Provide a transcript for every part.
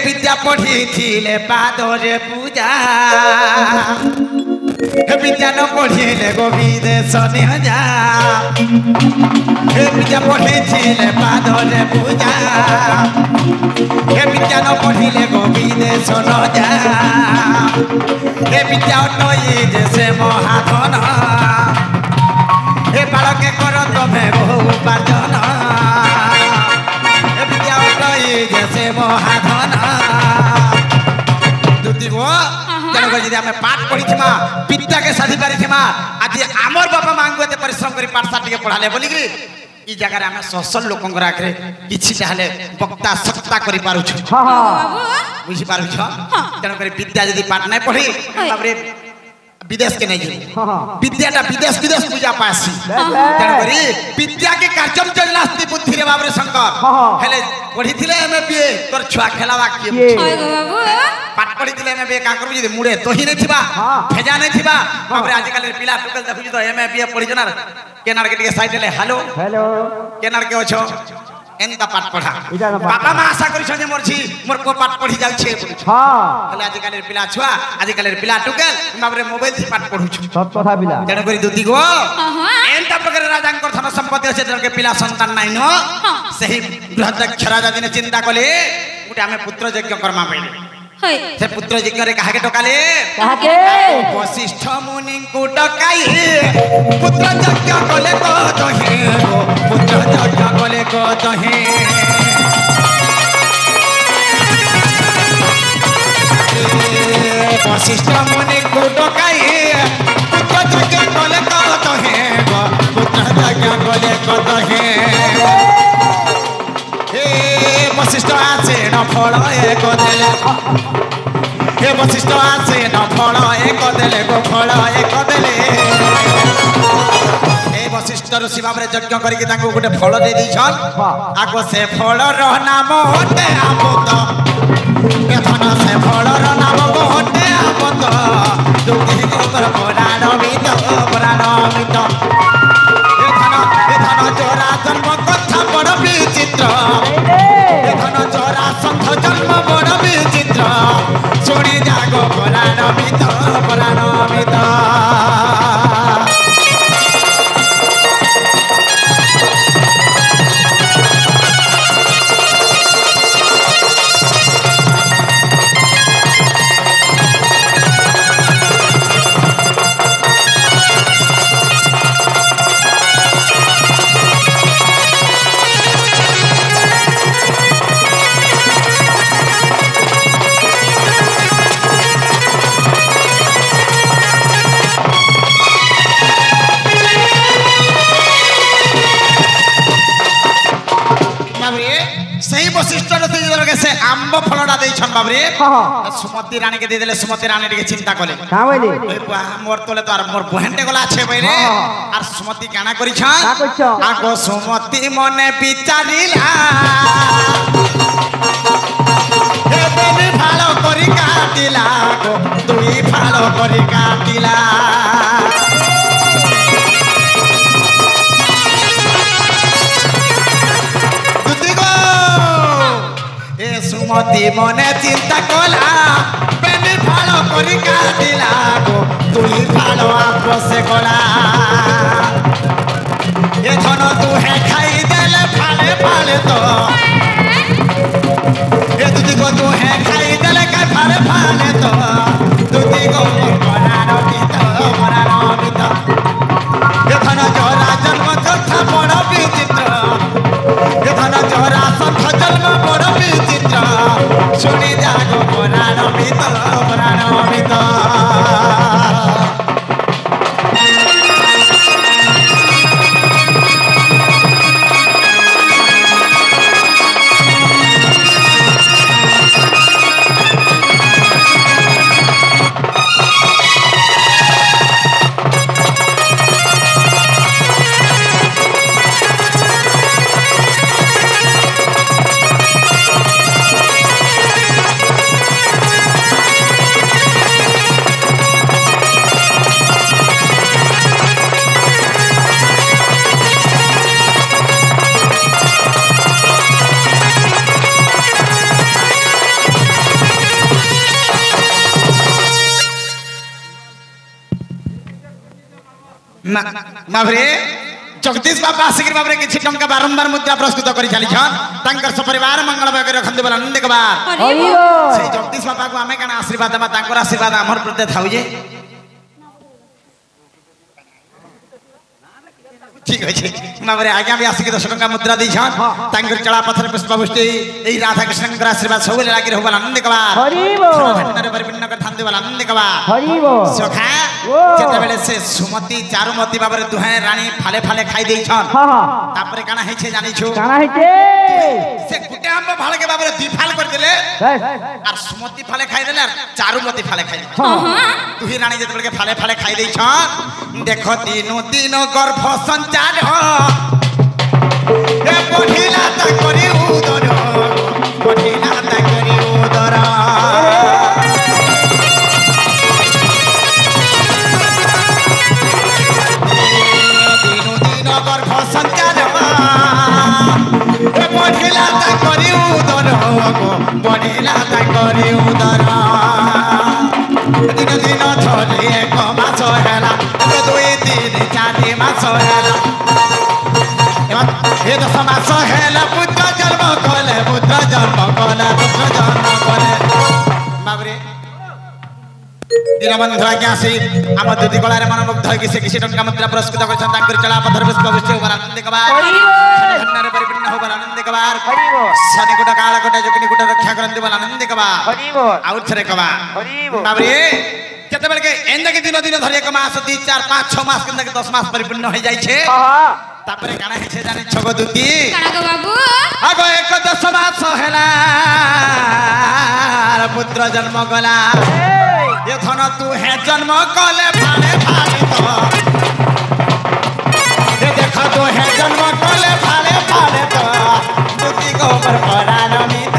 विद्या पढ़ी थिले पादरे पूजा हे विद्या न पढ़िले गोविंद सने जा हे विद्या पढ़ी थिले पादरे पूजा हे विद्या न पढ़िले गोविंद सन जा हे विद्या नई जैसे महाधन हे बालके कर तमे बहु उपार्जन हे विद्या नई जैसे महाधन दुती गो तेणुक जी आम पाठ पढ़ी विद्या के साधि पारी आज आमर बापा माँ को परिश्रम कर पाठशाला टे पढ़ाले बोलिक ई जगह आम ससल लोक आगे किसी वक्ता सत्ता कर बुझी पार तेणुक विद्या जदि पाठ नहीं पढ़ी विदेश के नहीं विद्याटा विदेश विदेश पूजा पासी तेणुक विद्या के कार्यक्रम चलना बुद्धि रे बाबरे शंकर हेले पढ़ी थिले एम बीए तोर छुआ खेलावा किए पाठ पढ़ी थिले एम बीए का करबी जे मुड़े तो ही नहीं थिबा भेजा नहीं थिबा बाबरे आज काल पिला टुकल देखु तो एम बीए पढ़ी जनार केनार के साइड ले हेलो हेलो केनार के अछो एनका पाठ पढ़ा बाबा मां आशा करि छे मोर छी मोर को पाठ पढ़ी जाउ छे हां हले आज काल पिला छुआ आज काल पिला टुकल बाबरे मोबाइल थी पाठ पढु छु सब कथा पिला तेण करी दुती गो एनता प्रकार राजांकर धन संपत्ति আছে তেনকে पिला संतान নাই न सही बृहदक्ष राजा दिने चिंता कले गुटे हमें पुत्र यज्ञ कर्मा पइले से पुत्र यज्ञ रे काहे के टकाले काहे वशिष्ठ मुनि को टकाई पुत्र यज्ञ कले को तहे पुत्र यज्ञ कले को तहे वशिष्ठ मुनि को टकाई पुत्र यज्ञ कले को तहे पुत्र यज्ञ कले को तहे हे वशिष्ठ आसे न फल एक देले हे वशिष्ठ आसे न फल एक देले गो फल एक देले हे वशिष्ठ ऋषि बाबरे यज्ञ करके ताको गोटे फल दे दिछन आगो से फल रो नाम होते आबत एथन से फल रो नाम होते आबत दुखी गोबर पुराण मित एथन जोरा जन्म कथा बड़ विचित्र एथन जोरा संध जन्म बड़ विचित्र शुणी जागो पुराण मित से आंब फलटा देछन बाबरे सुमति रानी के दे देले सुमति रानी के चिंता कले का बोली मोर तले तो आर मोर बहनटे गला छे बइरे आर सुमति काना करि छन आगो सुमति मने विचारिला हे बेबी फालो करि काटिला गो दुई फालो करि काटिला सुमति मने चिंता कला बेनी फालो करी काटिला गो दुई फालो आपसे कला ये धन तू है खाई देले फाले फाले तो ये तुझी को तू है खाई देले का फाले फाले तो तुझी को मरानो बीत ये धन जोरा जन्म कथा बड़ विचित्र ये धन जोरा संध जन्म बड़ विचित्र शुणी जागो पुराण मित माभरे जगदीश बाबा आसिक बाबरे किछि टंका बारंबार मुद्रा प्रस्तुत करि चली छन तांकर परिवार मंगल भागे रखंदे बला नंद कबा से जगदीश बाबा को हमें कना आशीर्वाद मा तांकर आशीर्वाद हमर प्रति थाउ जे ठीक है माबरे आज्ञा भी आसिक 10 टंका मुद्रा दै छन तांकर चला पथर पुष्पवृष्टि एई राधा कृष्ण के आशीर्वाद सब लागी रहबा आनंद कबा हरि बोल भंडार परिपूर्ण कर थांदे बला आनंद कबा हरि बोल सखा जेते बेले से सुमति चारुमति बाबरे दुहे रानी फाले फाले खाई दै छन तापरे काना है छे जानि छु काना है छे से गुटे आंब फाले के बाबरे दी फाल कर देले और सुमति फाले खाई देले और चारुमति फाले खाई दुही रानी जेते बेले के फाले फाले खाई दै छन देखो तीनो तीनो गर्भ संचार ए पठिला ता करी उदर पठिला ता करी उदर तीनो तीनो गर्भ संचार ए पठिला ता करी उदर पठिला ता करी उदर दिन दिन थले एक मास हेला दुई तीन चार मास हेला हे 10 मास हेला पुत्र जन्म कले पुत्र जन्म कले पुत्र जन्म कले बाबरे दीनबंधु आज्ञा से आम दुदी कलारे मन मुग्ध होई से किसी टंका मुद्रा पुरस्कृत करछन तांकर चला पथर पुष्पवृष्टि होबर आनंद कबार धन्यर परिपूर्ण होबर आनंद कबार शनि गुट काल गुट जोगनी गुट रक्षा करन देबल आनंद कबार आउर थरे कबार बाबरे केते बेल के एंदा के दिन दिन धरे 1 मास 2 4 5 6 मास के 10 मास परिपूर्ण हो जाय छे तापरे काना हे छे जाने छगो दुती काना गो बाबू आगो 1 10 मास हेला पुत्र जन्म गला ये थन तू है जन्म कले फाले फाले तो ये देखा तू है जन्म कले फाले फाले तो दुती को पर परानमित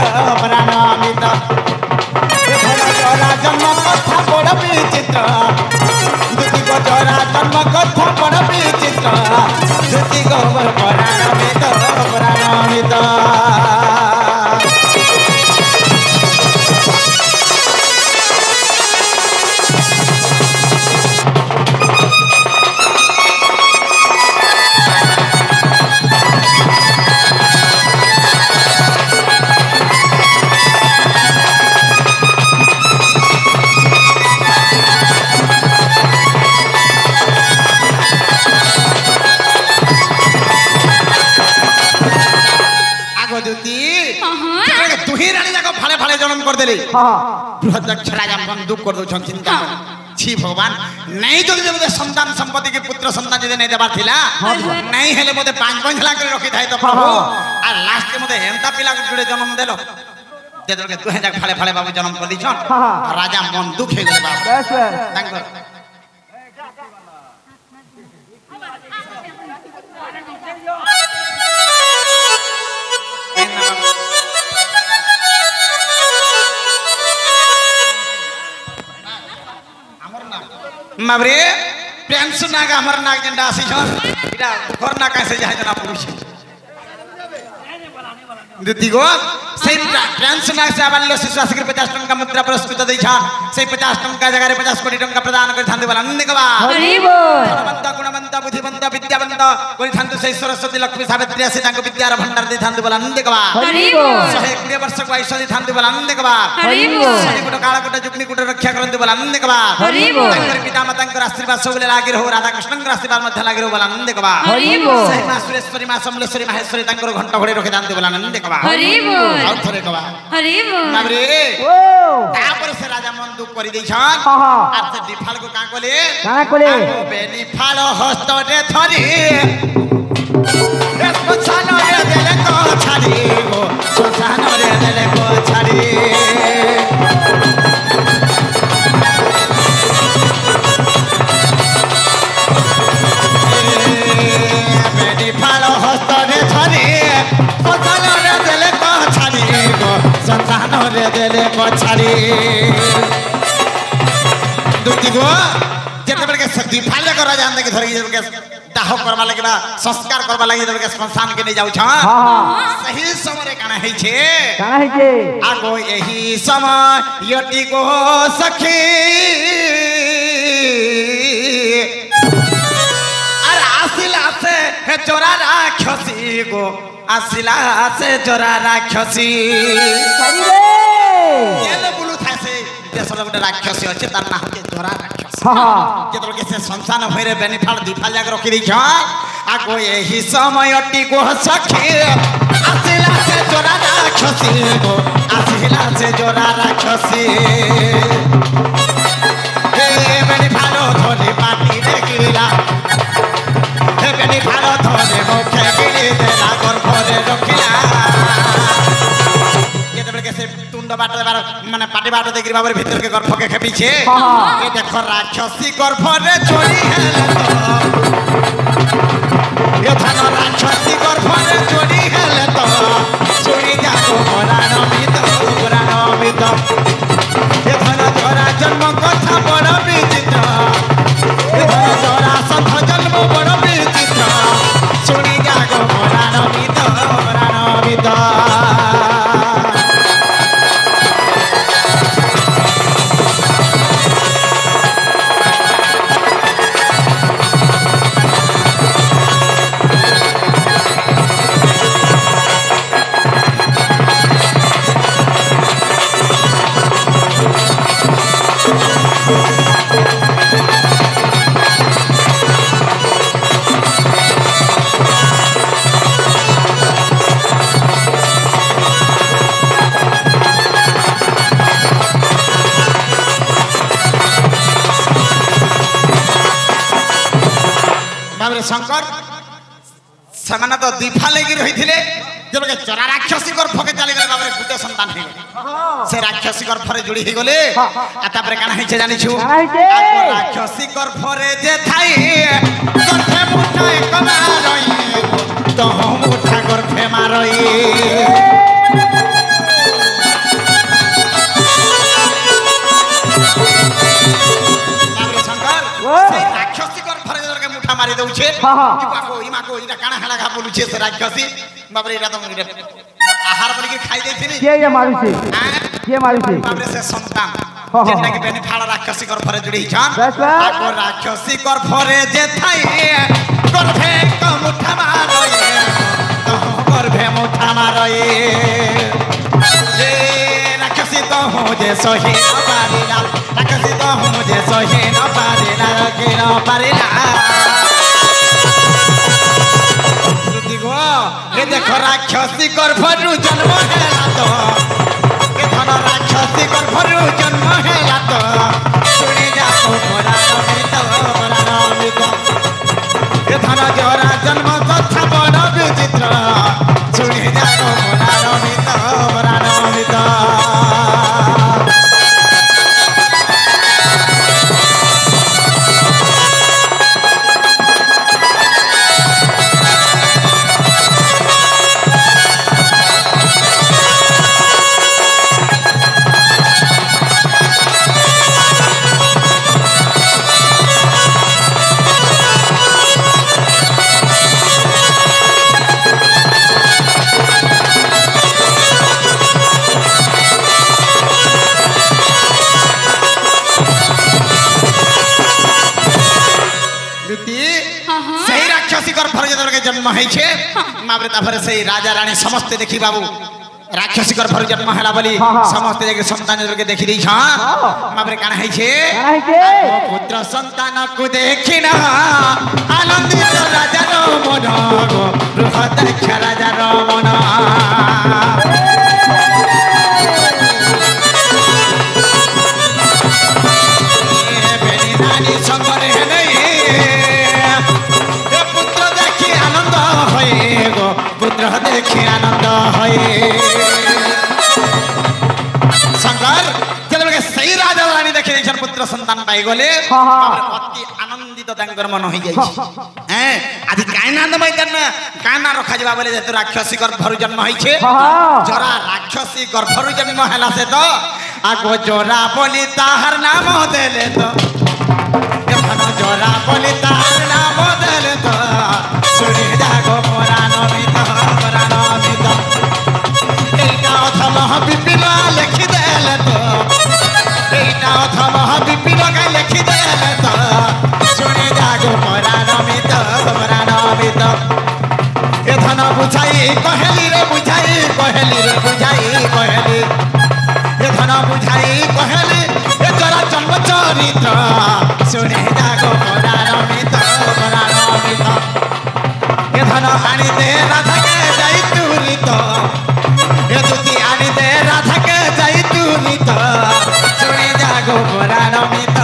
ये थन जरा जन्म कथा बड़ विचित्र दुती को जरा जन्म कथा बड़ विचित्र दुती को पर परानमित कर देले बृहदक्ष राजा बंदूक कर दो चिंता छी भगवान नहीं जदि मते संतान संपत्ति के पुत्र संतान जदि नहीं देबार थिला नहीं हेले मते 5 लाख रे रखि थाई तो प्रभु आ लास्ट के मते हेंता पिला जुड़े जन्म देलो जेदर के तुहे जाक फाले फाले बाबू जन्म कर दी छन राजा बंदूक हे गेले बाबू तांकर माबरे पेंशन नाग हमर नाग जंडा आसी छन इटा घर ना कैसे जाय जना पुरुष दुती गो से पेंशन नाग से आबल्लो शिशु आसिक 50 टंका मुद्रा पुरस्कृत दै छन से 50 टंका जगह रे 50 कोटी टंका प्रदान कर थांदे वाला आनंद कबा हरि बोल धनवंत गुणवंत बुद्धिवंत विद्यावंत कोइ थांदे से सरस्वती लक्ष्मी सावित्री से तांको विद्यार भंडार दे थांदे वाला आनंद कबा हरि बोल 120 वर्ष को आयुष दे थांदे वाला आनंद कबा हरि बोल शनि गुट काल गुट जुगनी गुट रक्षा करन दे वाला आनंद कबा हरि बोल तांकर पिता माता तांकर आशीर्वाद सब ले लागी रहो राधा कृष्ण के आशीर्वाद मध्य लागी रहो वाला आनंद कबा हरि बोल सही मां सुरेश्वरी मां समलेश्वरी माहेश्वरी तांकर घंटा घोड़े रखे दान दे वाला आनंद कबा हरि बोल और थरे कबा हरि बोल माबरे ओ तापर से राजा बंदूक करि दै छन आर से दिफाल को का कोले बेनी फाल हस्त रे थरी स्मशान रे देले को छाड़ी गो स्मशान रे देले को छाड़ी बेनी फाल हस्त रे थरी स्मशान रे देले को छाड़ी गो स्मशान रे देले को छाड़ी दुती गो जेते बेले के सती फाल को राजा अंदर के धरगी के दाह करबा लगबा संस्कार करबा लागि देबे के स्मशान के नै जाउ छ सही समय काना है छे आगो यही समय यति को सखी हे चोरा राक्षसी गो आसिला से चोरा राक्षसी केले बुलु था से देशर गोटे राक्षसी अछि तार नाम के चोरा राक्षसी केतल के से संसान भइरे बेनिफाल दिफाल जाग रखि दै छ आगो एही समयटी गो सखी आसिला से चोरा राक्षसी गो आसिला से चोरा राक्षसी हे बेनिफाल धोली पाटी रे गिरिला हे बेनिफाल धोले मुखे गिरी देला गर्भरे रखिला से तुंड बाट देबार माने पाटी बाट देगिर बाबर भीतर के गर्भ के खेपीछे ए देखो राक्षसी गर्भ रे चोरी हेले तो ये धन राक्षसी गर्भ रे चोरी हेले तो चोरी जाको पुराण मित ये धन जोरा जन्म कथा बड़ विचित्र ये धन जोरा सथ जन्म बड़ विचित्र चोरी जाको पुराण मित शंकर समान तो दीफा लगी रही थे जब के चोरा राक्षसी गर्भ के चली गले बाबरे गुटे संतान हे से राक्षसी गर्भ रे जुड़ी हे गले आ तापर काना हे जानि छु राक्षसी गर्भ रे जे थाई गर्भे मुठा एकला रही तो मुठा गर्भे मारई मारी दउछे इमाको इटा काना हला घा बोलुछे से राक्षसी बाबरे इटा तो आहार बोली के खाई देथिनी के मारुछे बाबरे से संतान जेना कि बेनी फाड़ राक्षसी गर्भ रे जुड़ी छन आको राक्षसी गर्भ रे जे थाई गर्भे क मुठा मारई तो गर्भे मुठा मारई ए राक्षसी तो हो जे सही न पारिला राक्षसी तो हो जे सही न पारिला के न पारिला ये देखो राक्षसी गर्भरु जन्म हेला तो ये धन राक्षसी गर्भरु जन्म हेला तो सुनी जाको पुराण मित ये धन जोरा जन्म कथा बड़ विचित्र सुनी जाको पुराण मित जन्म है माबरे ताफरे से राजा रानी समस्त देखी बाबू राक्षसी गर्भ जन्म हैला बोली समस्त देखि संतान के देखि दै छ माबरे काना है पुत्र संतान को देखिना आनंदित राजा रो मन बृहत राजा रो मन पुत्र देखी आनंद है शंकर जब सही राजा रानी देखी पुत्र संतान पाई गले अति आनंदित मन हो जाए आज कायनादमय जन्म काना रखा जा बोले जेतु राक्षसी गर्भरु जन्म होइछे जरा राक्षसी गर्भरु जन्म हैला से तो आगो जोरा बोली ताहर नाम देले तो जोरा बोली ताहर नाम देले तो सुनी जागो पुराण मित एटा अथम विपिन लिखि देले तो एटा अथम विपिन का लिखि देले तो सुनी जागो पुराण मित कहली रे बुझाई कहली रे बुझाई कहली ये धन बुझाई कहली ये तोरा जन्म चरित्र सुने जागो परार मित ये धन आनी दे राधा के जाई तुरी तो ये दुती आनी दे राधा के जाई तुरी तो सुने जागो परार मित